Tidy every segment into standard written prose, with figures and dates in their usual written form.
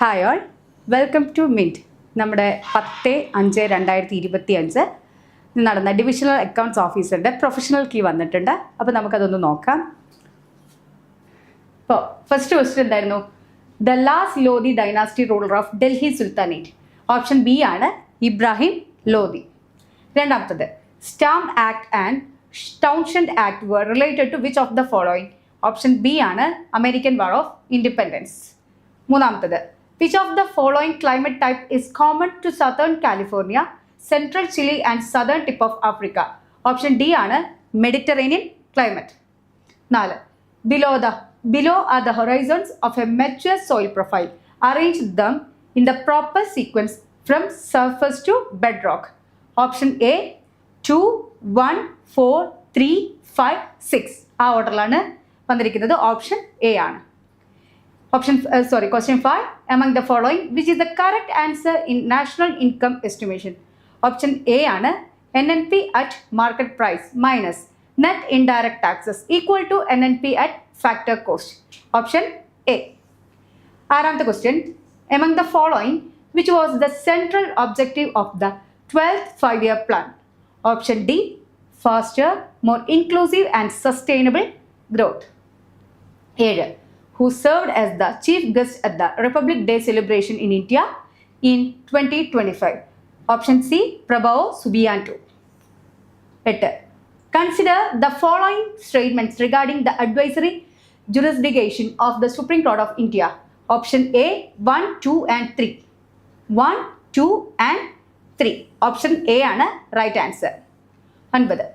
Hi all, welcome to mint. നമ്മുടെ 10/5/2025 നടന്ന divisional accounts ഓഫീസറുടെ പ്രൊഫഷണൽ കീ വന്നിട്ടുണ്ട്. അപ്പോൾ നമുക്കതൊന്ന് നോക്കാം. ഇപ്പോൾ ഫസ്റ്റ് ക്വസ്റ്റ്യൻ എന്തായിരുന്നു? The last Lodhi dynasty ruler of Delhi sultanate. Option B ആണ് ഇബ്രാഹിം ലോധി. രണ്ടാമത്തത്, stamp act and Townshend act were related to which of the following? Option B ആണ് അമേരിക്കൻ വാർ ഓഫ് ഇൻഡിപെൻഡൻസ്. മൂന്നാമത്തത്, which of the following climate type is common to southern California, central Chile and southern tip of Africa? Option D ആണ് Mediterranean climate. 4. Below are the horizons of a mature soil profile. Arrange them in the proper sequence from surface to bedrock. Option A 2, 1, 4, 3, 5, 6. ആ ഓർഡറിലാണ് വന്നിരിക്കുന്നത്. Option A ആണ്. Question 5. Among the following, which is the correct answer in national income estimation? Option A ആണ് NNP at market price minus net indirect taxes equal to NNP at factor cost. Option A. ആറാമത്തെ question. Among the following, which was the central objective of the 12th five-year plan? Option D. Faster, more inclusive and sustainable growth. 7. Who served as the chief guest at the Republic Day celebration in India in 2025? Option C. Prabhao Subianto. 8. Consider the following statements regarding the advisory jurisdiction of the Supreme Court of India. Option A 1, 2 and 3. 1, 2 and 3. Option A ആണ് right answer. 9.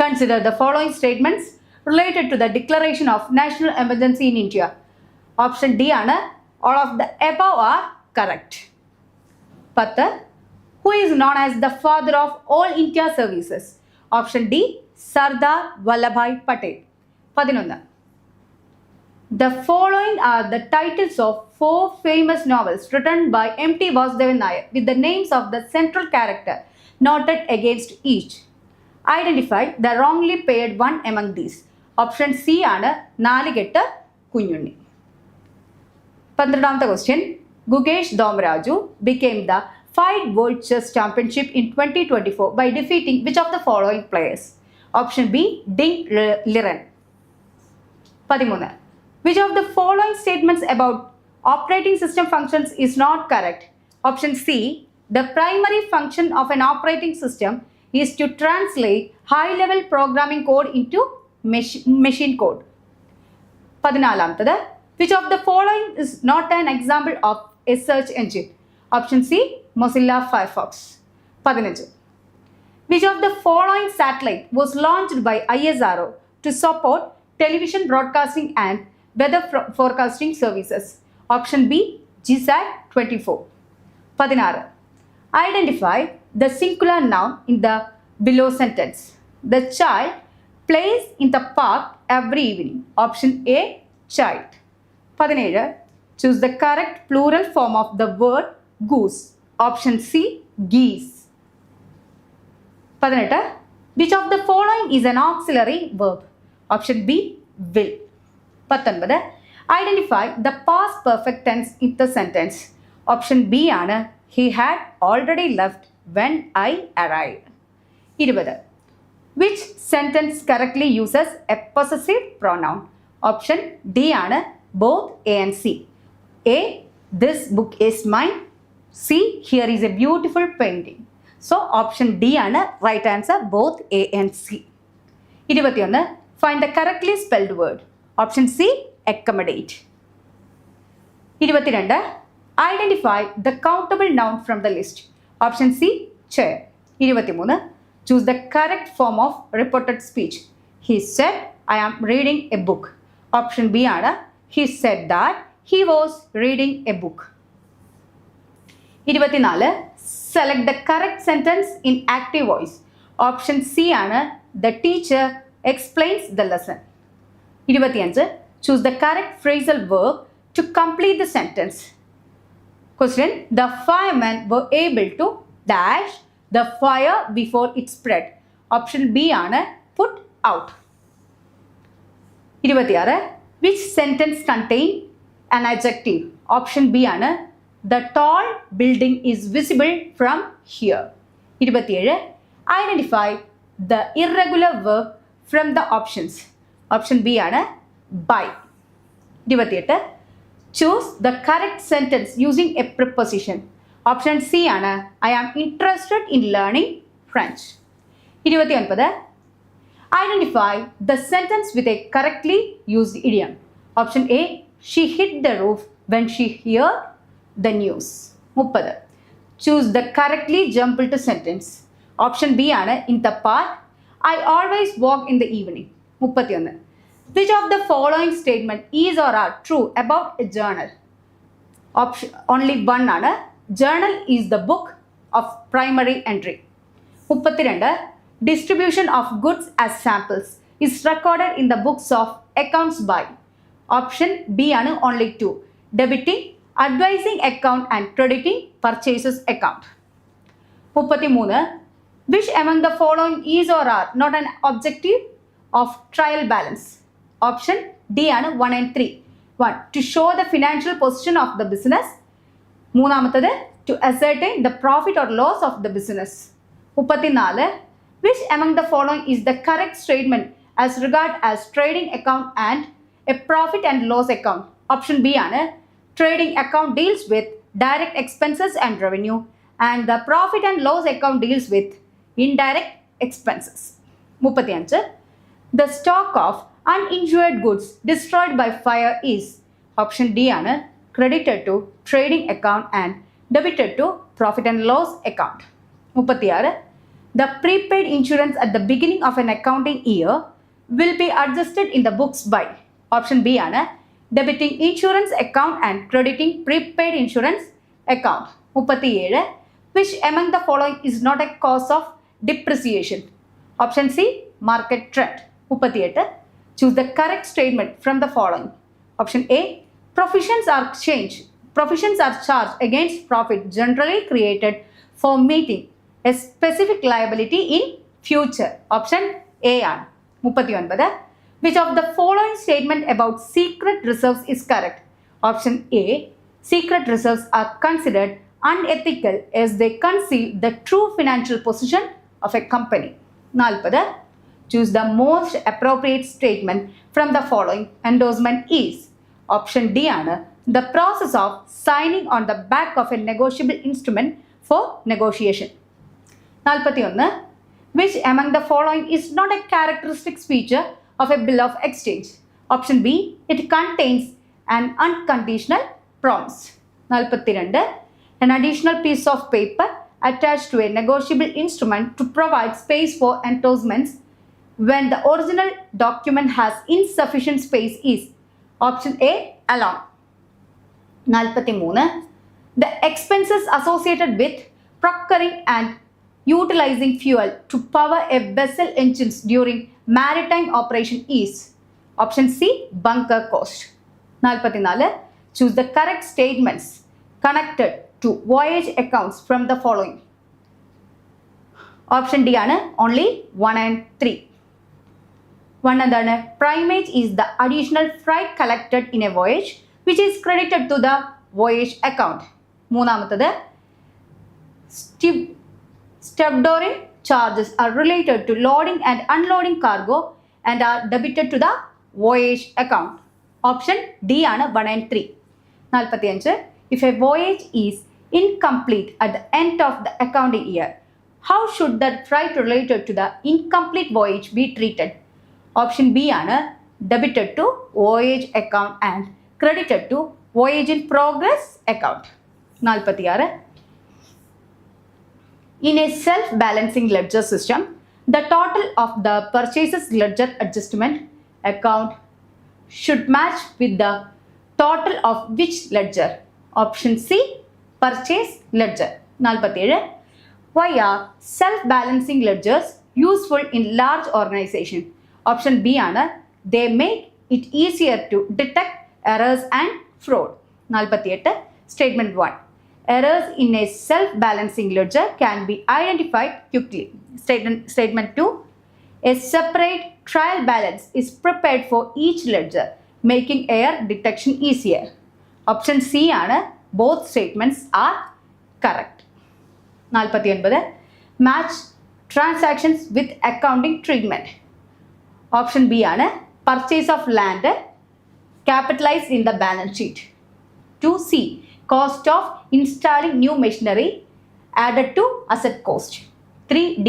Consider the following statements related to the declaration of national emergency in India. Option D ആണ് all of the above are correct. 10. Who is known as the father of all India services? Option D. Sardar Vallabhbhai Patel. 11. The following are the titles of 4 famous novels written by M.T. Vasudevan Nair with the names of the central character noted against each. Identify the wrongly paired one among these. Option C ആണ് നാലുകെട്ട് Kunjunni. 12ാമത്തെ question. Gugesh Domraju became the FIDE World Chess Championship in 2024 by defeating which of the following players? Option B. Ding Liren. 13. Which of the following statements about operating system functions is not correct? Option C. The primary function of an operating system is to translate high-level programming code into machine code. 14. Which of the following is not an example of a search engine? Option C. Mozilla Firefox. 15. Which of the following satellite was launched by ISRO to support television broadcasting and weather forecasting services? Option B. GSAT 24. 16. Identify the singular noun in the below sentence. The child plays in the park every evening. Option A. Child. 17. Choose the correct plural form of the word goose. Option C. Geese. 18. Which of the following is an auxiliary verb? Option B. Will. 19. Identify the past perfect tense in the sentence. Option B ആണ് he had already left when I arrived. 20. Which sentence correctly uses a possessive pronoun? Option D ആണ് both A and C. A. This book is mine. C. Here is a beautiful painting. So option D ആണ് right answer, both A and C. 21. Find the correctly spelled word. Option C. Accommodate. 22. Identify the countable noun from the list. Option C. Chair. 23. Choose the correct form of reported speech. He said, I am reading a book. Option B ആണ് he said that he was reading a book. 24. Select the correct sentence in active voice. Option C ആണ് the teacher explains the lesson. 25. Choose the correct phrasal verb to complete the sentence. Question. The firemen were able to dash the fire before it spread. Option B ആണ് put out. 26. Which sentence contain an adjective? Option B ആണ് the tall building is visible from here. 27. Identify the irregular verb from the options. Option B ആണ് by. 28. Choose the correct sentence using a preposition. Option C ആണ് I am interested in learning French. 29. Identify the sentence with a correctly used idiom. Option A, she hit the roof when she heard the news. 30. Choose the correctly jumbled sentence. Option B ആണ് in the park, I always walk in the evening. 31. Which of the following statement is or are true about a journal? Option only one ആണ് journal is the book of primary entry. 32. Distribution of goods as samples is recorded in the books of accounts by. Option B ആണ് only two. Debiting, advising account and crediting purchases account. 33. Which among the following is or are not an objective of trial balance? Option D ആണ് 1 and 3. 1. To show the financial position of the business. മൂന്നാമത്തത് to ascertain the profit or loss of the business. 34. Which among the following is the correct statement as regard as trading account and a profit and loss account? Option B ആണ് trading account deals with direct expenses and revenue and the profit and loss account deals with indirect expenses. 35. The stock of uninjured goods destroyed by fire is. Option D ആണ് credited to trading account and debited to profit and loss account. 36. The prepaid insurance at the beginning of an accounting year will be adjusted in the books by. Option B ആണ് debiting insurance account and crediting prepaid insurance account. 37. Which among the following is not a cause of depreciation? Option C, market trend. 38. Choose the correct statement from the following. Option A, provisions are charged against profit generally created for meeting a specific liability in future. Option A ആണ് 39. Which of the following statement about secret reserves is correct? Option A, secret reserves are considered unethical as they conceal the true financial position of a company. 40. Choose the most appropriate statement from the following. Endorsement is. Option D ആണ് the process of signing on the back of a negotiable instrument for negotiation. 41. Which among the following is not a characteristic feature of a bill of exchange? Option B, it contains an unconditional promise. 42. An additional piece of paper attached to a negotiable instrument to provide space for endorsements when the original document has insufficient space is. Option A, alone. 43. The expenses associated with procuring and utilizing fuel to power a vessel engines during maritime operation is. Option C, bunker cost. 44. Choose the correct statements connected to voyage accounts from the following. Option D ആണ് only 1 and 3. 1 എന്താണ് primage is the additional freight collected in a voyage which is credited to the voyage account. മൂന്നാമത്തത് stevedoring charges are related to loading and unloading cargo and are debited to the voyage account. Option D ആണ് 1 and 3. 45. If a voyage is incomplete at the end of the accounting year, how should that freight related to the incomplete voyage be treated? Option B ആണ് debited to voyage account and credited to voyage in progress account. 46. In a self-balancing ledger system, the total of the purchases ledger adjustment account should match with the total of which ledger? Option C, purchase ledger. 47. Why are self-balancing ledgers useful in large organization? Option B ആണ് they make it easier to detect errors and fraud. 48. Statement 1. Errors in a self-balancing ledger can be identified quickly. Statement 2. A separate trial balance is prepared for each ledger, making error detection easier. Option C ആണ് both statements are correct. 49. Match transactions with accounting treatment. Option B ആണ് purchase of land capitalized in the balance sheet. 2C, cost of installing new machinery added to asset cost. 3D,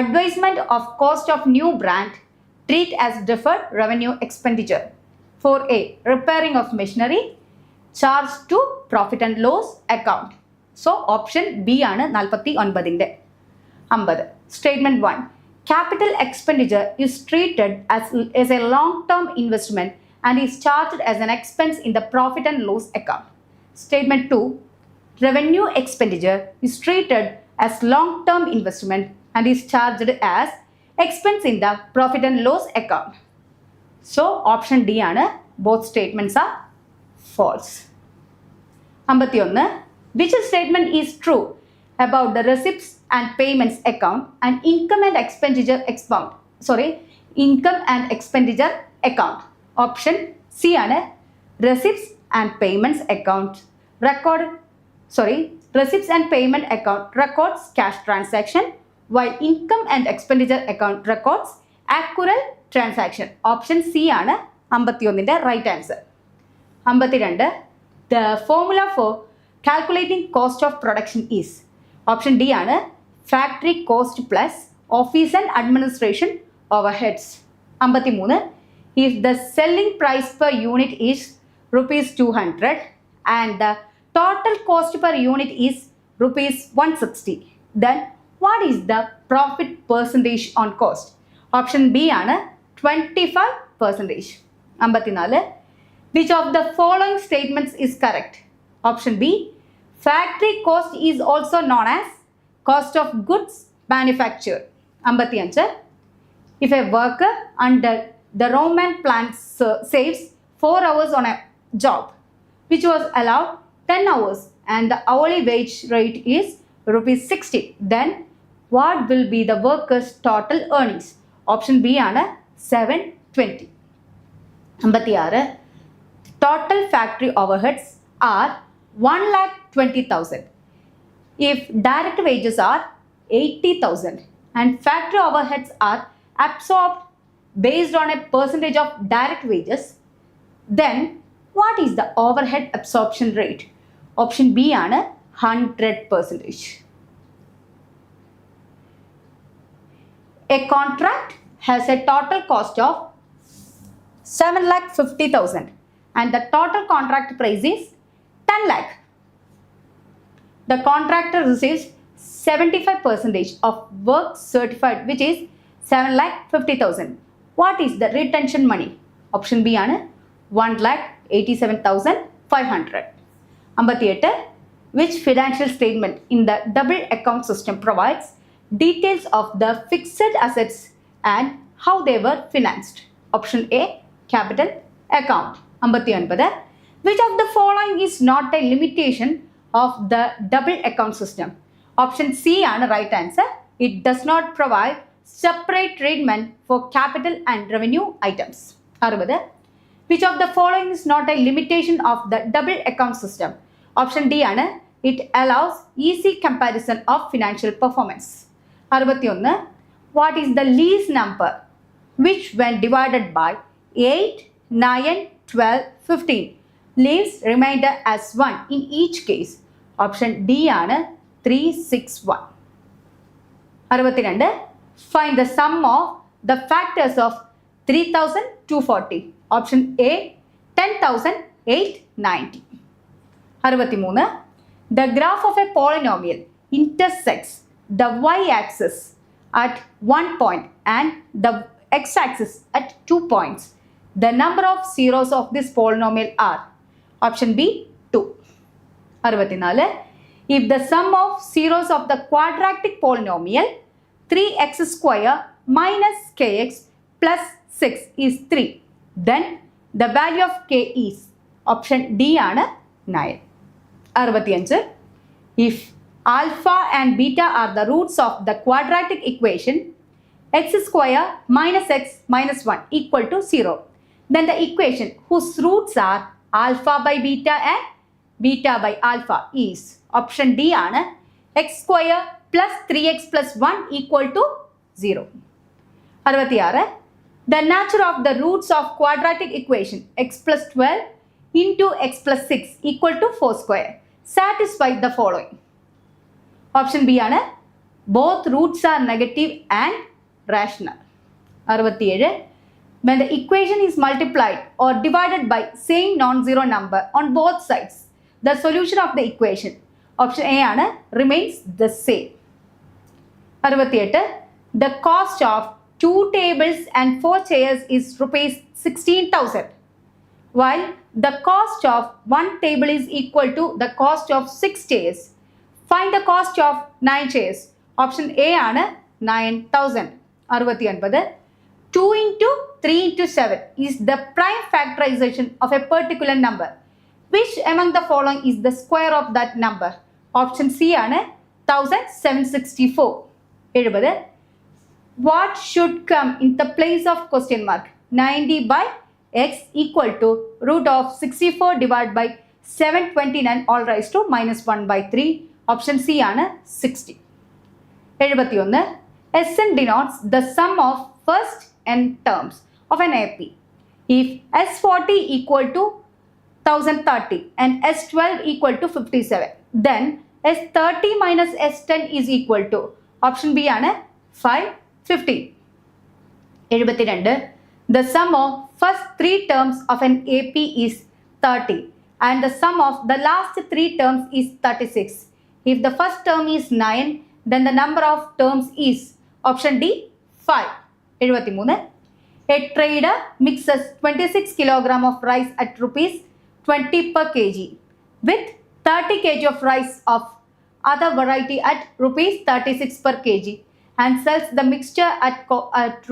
advisement of cost of new brand treat as deferred revenue expenditure. 4A, repairing of machinery charged to profit and loss account. So option B ആണ് 49ന്റെ. 50. Statement 1. Capital expenditure is treated as a long-term investment and is charged as an expense in the profit and loss account. Statement 2. Revenue expenditure is treated as long-term investment and is charged as expense in the profit and loss account. So option D ആണ്. Both statements are false. 51. Which statement is true about the receipts and payments account and income and expenditure account? Option C ആണ്. Receipts and payments account receipts and payment account records cash transaction, while income and expenditure account records accrual transaction. Option C ആണ് 51ന്റെ right answer. 52. The formula for calculating cost of production is. Option D ആണ് factory cost plus office and administration overheads. 53. If the selling price per unit is rupees 200 and the total cost per unit is rupees 160, then what is the profit percentage on cost? Option B ആണ് 25%. 54. Which of the following statements is correct? Option B. Factory cost is also known as cost of goods manufactured. 55. If a worker under the Roman plant saves 4 hours on a job which was allowed 10 hours and the hourly wage rate is rupees 60, then what will be the worker's total earnings? Option B ആണ് 720. 56. Total factory overheads are 1,20,000 if direct wages are 80,000 and factory overheads are absorbed based on a percentage of direct wages, then what is the overhead absorption rate? Option B ആണ് 100%. A contract has a total cost of 7,50,000 and the total contract price is 10 lakh. The contractor receives 75% of work certified, which is 7,50,000. What is the retention money? Option B ആണ് 1,87,500. 58. Which financial statement in the double account system provides details of the fixed assets and how they were financed? Option A. Capital account. 59. Which of the following is not a limitation of the double account system? Option C ആണ് right answer. It does not provide separate treatment for capital and revenue items. 60. Which of the following is not a limitation of the double account system? Option D ആണ്. It allows easy comparison of financial performance. 61. What is the least number which when divided by 8, 9, 12, 15 leaves remainder as 1 in each case? Option D ആണ് 361. 62. Find the sum of the factors of 3,240. Option A 10,890. 63. The graph of a polynomial intersects the y-axis at one point and the x-axis at 2 points. The number of zeros of this polynomial are. Option B 2. 64. If the sum of zeros of the quadratic polynomial 3x square minus kx plus 6 is 3, then the value of k is. Option D ആണ് 9. 65. If alpha and beta are the roots of the quadratic equation x square minus x minus 1 equal to 0, then the equation whose roots are alpha by beta and beta by alpha is option D ആണ് x square plus 3x plus 1 equal to 0. 66. The nature of the roots of quadratic equation x plus 12 into x plus 6 equal to 4 square. Satisfy the following. Option B ആണ് both roots are negative and rational. 67. When the equation is multiplied or divided by same non-zero number on both sides, the solution of the equation, option A ആണ്, remains the same. 68. The cost of 2 tables and 4 chairs is rupees 16,000, while the cost of 1 table is equal to the cost of 6 chairs. Find the cost of 9 chairs. Option A ആണ് 9,000. 69. 2 into 3 into 7 is the prime factorization of a particular number. Which among the following is the square of that number? Option C ആണ് 1764. 70. What should come in the place of question mark? 90 by x equal to root of 64 divided by 729 all raised to minus 1 by 3. Option C ആണ് 60. 71. Sn denotes the sum of first n terms of an AP. If S40 equal to 1030 and S12 equal to 57, then S30 minus S10 is equal to option B ആണ് 550. 72. The sum of first 3 terms of an AP is 30 and the sum of the last 3 terms is 36. If the first term is 9, then the number of terms is option D 5. 73. A trader mixes 26 kg of rice at rupees 20 per kg with 30 kg of rice of other variety at rupees 36 per kg and sells the mixture at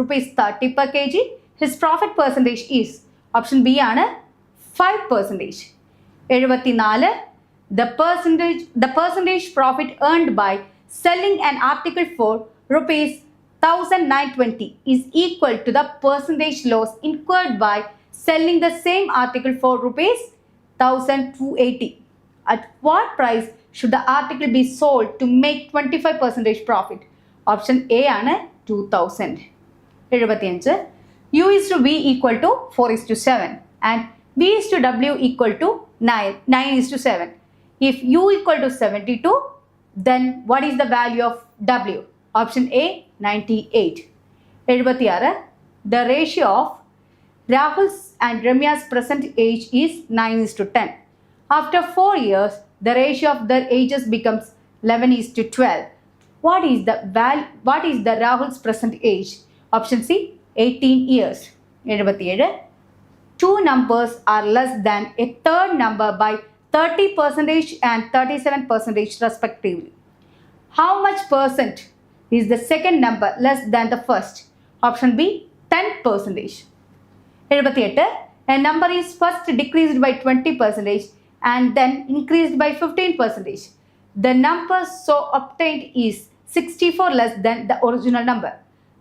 rupees 30 per kg. His profit percentage is option B ആണ് 5%. 74. The percentage profit earned by selling an article for rupees 1920 is equal to the percentage loss incurred by selling the same article for rupees 1280. At what price should the article be sold to make 25% profit? Option A ആണ് 2000. 75. U is to V equal to 4 is to 7 and V is to W equal to 9 is to 7. If U equal to 72, then what is the value of W? Option A 98. 76. The ratio of Rahul's and Ramya's present age is 9 is to 10. After 4 years, the ratio of their ages becomes 11 is to 12. What is the Rahul's present age? Option C 18 years. 77. Two numbers are less than a third number by 30% and 37% respectively. How much percent is the second number less than the first? Option B 10%. 78. A number is first decreased by 20% and then increased by 15%. The number so obtained is 64 less than the original number.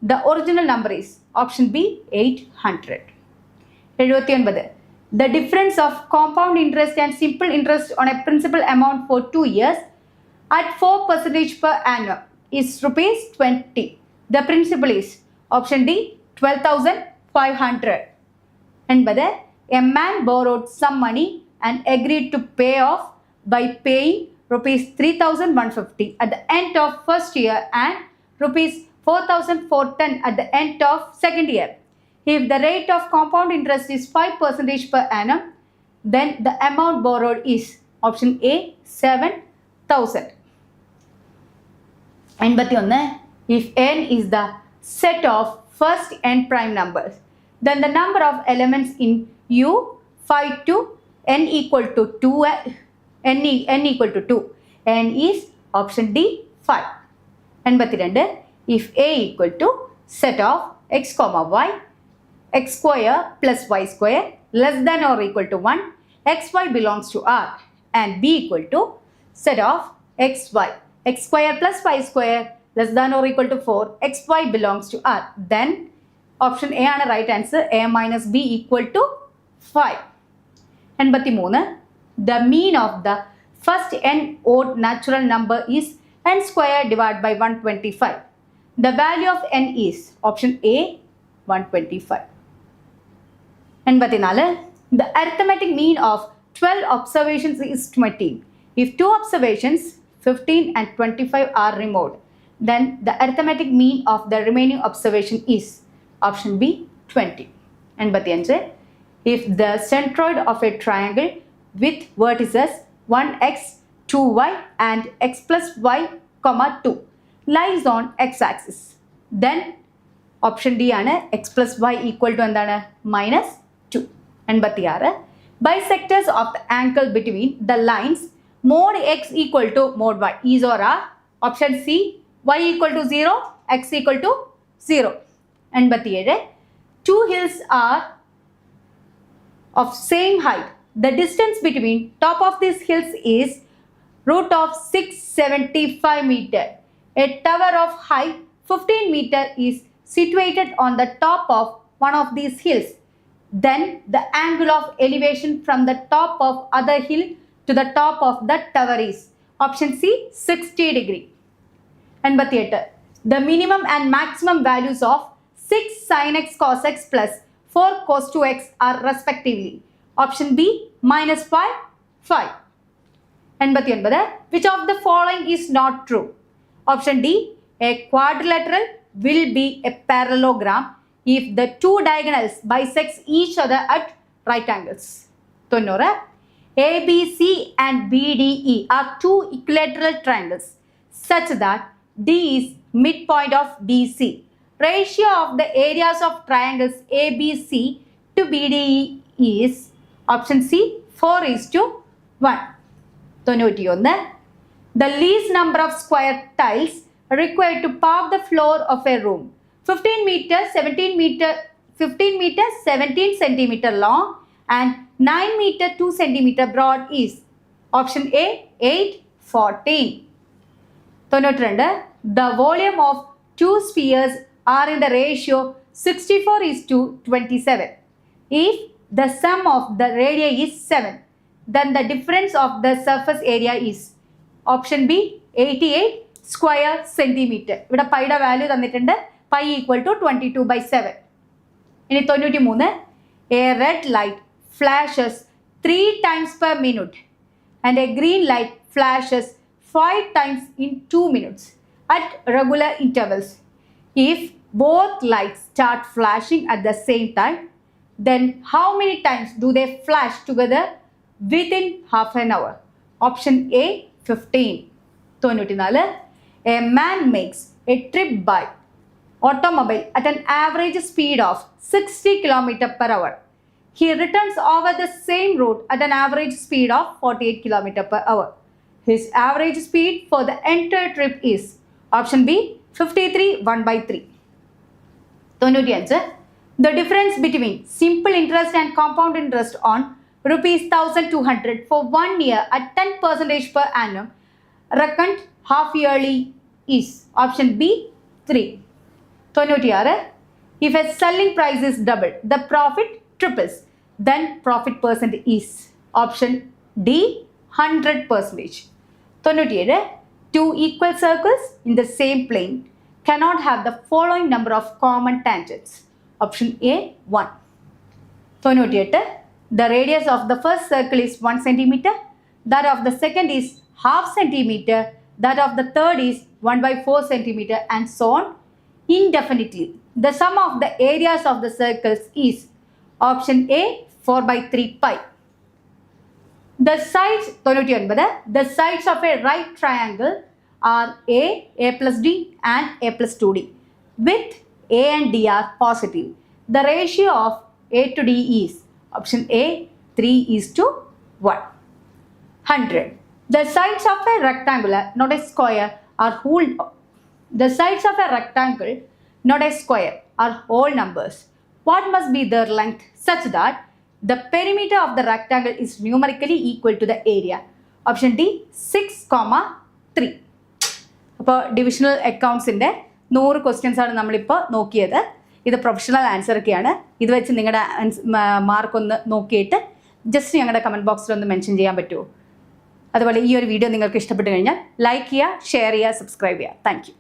The original number is option B 800. 79. The difference of compound interest and simple interest on a principal amount for 2 years at 4% per annum is rupees 20. The principal is option D 12,500. And a man borrowed some money and agreed to pay off by paying rupees 3,150 at the end of first year and rupees 4,410 at the end of second year. If the rate of compound interest is 5% per annum, then the amount borrowed is option A 7,000. 81. If n is the set of first n prime numbers, then the number of elements in U 5 to n equal to 2. n equal to 2. N is option D 5. 82. If A equal to set of x comma y, x square plus y square less than or equal to 1, xy belongs to R, and B equal to set of xy, x square plus y square less than or equal to 4, xy belongs to R, then option A ആണ് right answer. A minus B equal to 5. 83. the mean of the first n odd natural number is n square divided by 125. The value of n is option A 125. 84. The arithmetic mean of 12 observations is 20. If 2 observations 15 and 25 are removed, then the arithmetic mean of the remaining observation is option B 20. 85. If the centroid of a triangle with vertices 1x, 2y and x plus y, 2 lies on x-axis, then option D ആണ് x plus y equal to എന്താണ് minus 2. 86. Bisectors of the angle between the lines mod x equal to mod y is or are option C y equal to 0, x equal to 0. 87. Two hills are of same height. The distance between top of these hills is root of 675 meter. A tower of height 15 meter is situated on the top of one of these hills. Then the angle of elevation from the top of other hill to the top of the tower is option C 60 degree. 88. The minimum and maximum values of 6 sin x cos x plus 4 cos 2x are respectively option B minus 5, 5. 89. Which of the following is not true? Option D, a quadrilateral will be a parallelogram if the two diagonals bisect each other at right angles. 90. ABC and BDE are two equilateral triangles such that D is midpoint of BC. Ratio of the areas of triangles ABC to BDE is option C 4:1. 91. The least number of square tiles required to pave the floor of a room 15 meter, 17 centimeter long and 9 meter 2 centimeter broad is option A 8, 14. 92. The volume of two spheres are in the ratio 64:27. If the sum of the radii is 7, then the difference of the surface area is option B 88 square centimeter. ഇവിടെ പൈയുടെ value തന്നിട്ടുണ്ട് pi equal to 22/7. ഇനി 93. A red light flashes 3 times per minute and a green light flashes 5 times in 2 minutes at regular intervals. If both lights start flashing at the same time, then how many times do they flash together within half an hour? Option A 15. 94. A man makes a trip by automobile at an average speed of 60 km per hour. He returns over the same route at an average speed of 48 km per hour. His average speed for the entire trip is option B 53 1/3. 95. The difference between simple interest and compound interest on rupees 1200 for 1 year at 10% per annum reckoned half yearly is option B 3. 96. If a selling price is doubled, the profit triples, then profit percent is option D 100%. 97. Two equal circles in the same plane cannot have the following number of common tangents. Option A 1. 98. The radius of the first circle is 1 centimeter, that of the second is half centimeter, that of the third is 1/4 centimeter and so on indefinitely. The sum of the areas of the circles is option A 4/3 pi. The sides 99. The sides of a right triangle are A plus D and A plus 2D with A and D are positive. The ratio of A to D is option A 3:1. 100. The sides of a rectangle, not a square, are whole. The sides of a rectangle, not a square, are whole numbers. What must be their length such that the perimeter of the rectangle is numerically equal to the area? Option D 6,3. അപ്പോൾ divisional അക്കൗണ്ട്സിൻ്റെ 100 questions ആണ് നമ്മളിപ്പോൾ നോക്കിയത്. ഇത് professional answer ഒക്കെയാണ്. ഇത് വെച്ച് നിങ്ങളുടെ mark ഒന്ന് നോക്കിയിട്ട് ജസ്റ്റ് ഞങ്ങളുടെ കമൻറ്റ് ബോക്സിൽ ഒന്ന് മെൻഷൻ ചെയ്യാൻ പറ്റുമോ? അതുപോലെ ഈ ഒരു വീഡിയോ നിങ്ങൾക്ക് ഇഷ്ടപ്പെട്ട് കഴിഞ്ഞാൽ ലൈക്ക് ചെയ്യുക, ഷെയർ ചെയ്യുക, സബ്സ്ക്രൈബ് ചെയ്യുക. Thank you.